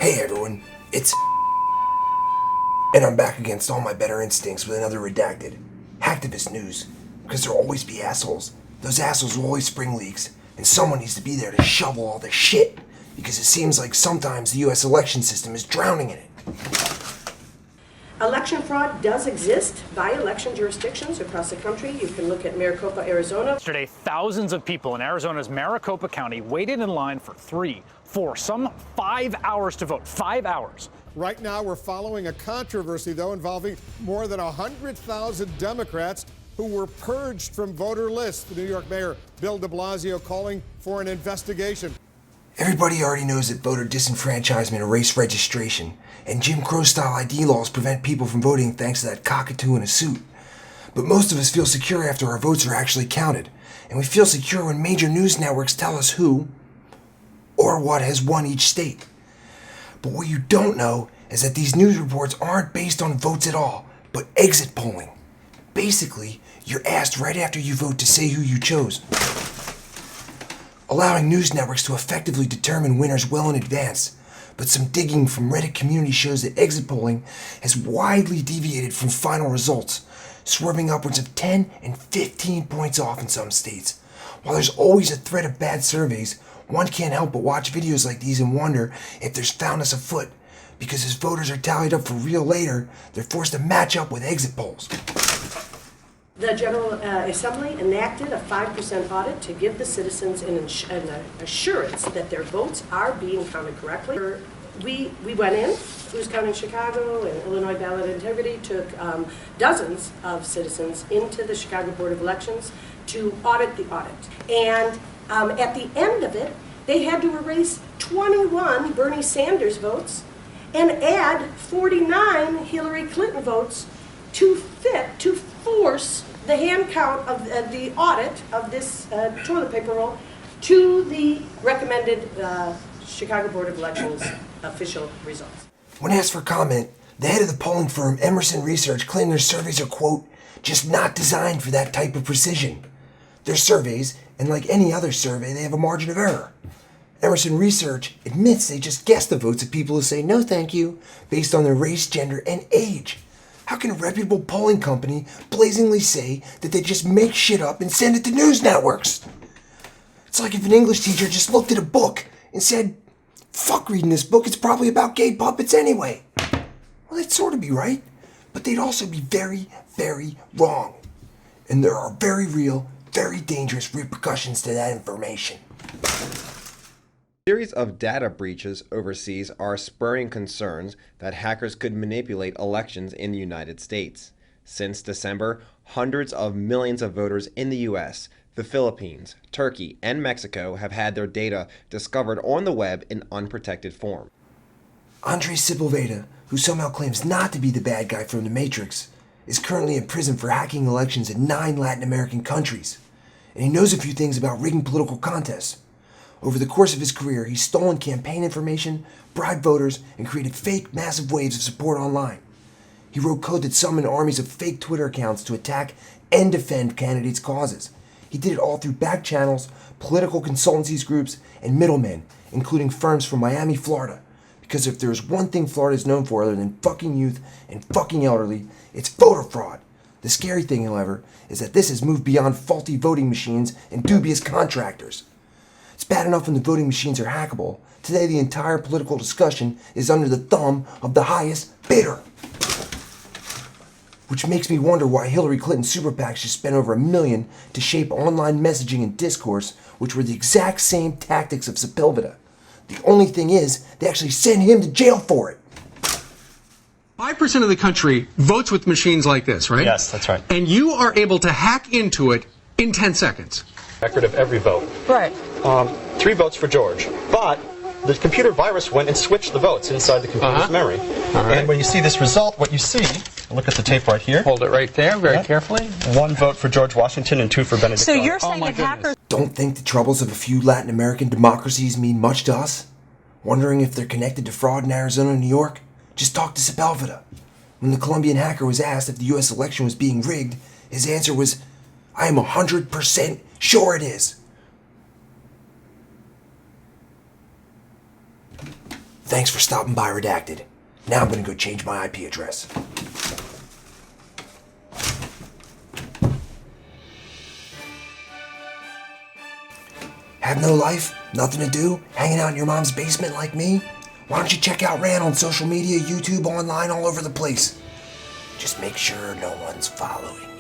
Hey everyone, it's and I'm back against all my better instincts with another redacted hacktivist news, because there'll always be assholes. Those assholes will always spring leaks, and someone needs to be there to shovel all the shit, because it seems like sometimes the US election system is drowning in it. Election fraud does exist by election jurisdictions across the country. You can look at Maricopa, Arizona. Yesterday, thousands of people in Arizona's Maricopa County waited in line for 3, 4, some 5 hours to vote. 5 hours. Right now, we're following a controversy, though, involving more than 100,000 Democrats who were purged from voter lists. The New York Mayor, Bill de Blasio, calling for an investigation. Everybody already knows that voter disenfranchisement erased registration, and Jim Crow-style ID laws prevent people from voting thanks to that cockatoo in a suit. But most of us feel secure after our votes are actually counted, and we feel secure when major news networks tell us who or what has won each state. But what you don't know is that these news reports aren't based on votes at all, but exit polling. Basically, you're asked right after you vote to say who you chose, allowing news networks to effectively determine winners well in advance. But some digging from Reddit community shows that exit polling has widely deviated from final results, swerving upwards of 10 and 15 points off in some states. While there's always a threat of bad surveys, one can't help but watch videos like these and wonder if there's foulness afoot, because as voters are tallied up for real later, they're forced to match up with exit polls. The General Assembly enacted a 5% audit to give the citizens an assurance that their votes are being counted correctly. We went in, Who's Counting Chicago and Illinois Ballot Integrity took dozens of citizens into the Chicago Board of Elections to audit the audit. And at the end of it, they had to erase 21 Bernie Sanders votes and add 49 Hillary Clinton votes to force the hand count of the audit of this toilet paper roll to the recommended Chicago Board of Elections official results. When asked for comment, the head of the polling firm Emerson Research claimed their surveys are, quote, just not designed for that type of precision. Their surveys, and like any other survey, they have a margin of error. Emerson Research admits they just guess the votes of people who say no thank you based on their race, gender, and age. How can a reputable polling company blazingly say that they just make shit up and send it to news networks? It's like if an English teacher just looked at a book and said, fuck reading this book, it's probably about gay puppets anyway. Well, they'd sort of be right, but they'd also be very, very wrong. And there are very real, very dangerous repercussions to that information. A series of data breaches overseas are spurring concerns that hackers could manipulate elections in the United States. Since December, hundreds of millions of voters in the US, the Philippines, Turkey, and Mexico have had their data discovered on the web in unprotected form. Andres Sepulveda, who somehow claims not to be the bad guy from The Matrix, is currently in prison for hacking elections in 9 Latin American countries. And he knows a few things about rigging political contests. Over the course of his career, he's stolen campaign information, bribed voters, and created fake, massive waves of support online. He wrote code that summoned armies of fake Twitter accounts to attack and defend candidates' causes. He did it all through back channels, political consultancies groups, and middlemen, including firms from Miami, Florida. Because if there's one thing Florida is known for other than fucking youth and fucking elderly, it's voter fraud. The scary thing, however, is that this has moved beyond faulty voting machines and dubious contractors. It's bad enough when the voting machines are hackable. Today, the entire political discussion is under the thumb of the highest bidder. Which makes me wonder why Hillary Clinton's super PAC just spent over $1 million to shape online messaging and discourse, which were the exact same tactics of Sepulveda. The only thing is, they actually sent him to jail for it. 5% of the country votes with machines like this, right? Yes, that's right. And you are able to hack into it in 10 seconds. Record of every vote. Right. 3 votes for George. But the computer virus went and switched the votes inside the computer's memory. Right. And when you see this result, what you see, look at the tape right here. Hold it right there very carefully. 1 vote for George Washington and 2 for Benedict So Arnold. you're saying that hackers... Don't think the troubles of a few Latin American democracies mean much to us? Wondering if they're connected to fraud in Arizona and New York? Just talk to Sepulveda. When the Colombian hacker was asked if the US election was being rigged, his answer was, I am 100% sure it is. Thanks for stopping by Redacted. Now I'm gonna go change my IP address. Have no life? Nothing to do? Hanging out in your mom's basement like me? Why don't you check out Ran on social media, YouTube, online, all over the place? Just make sure no one's following.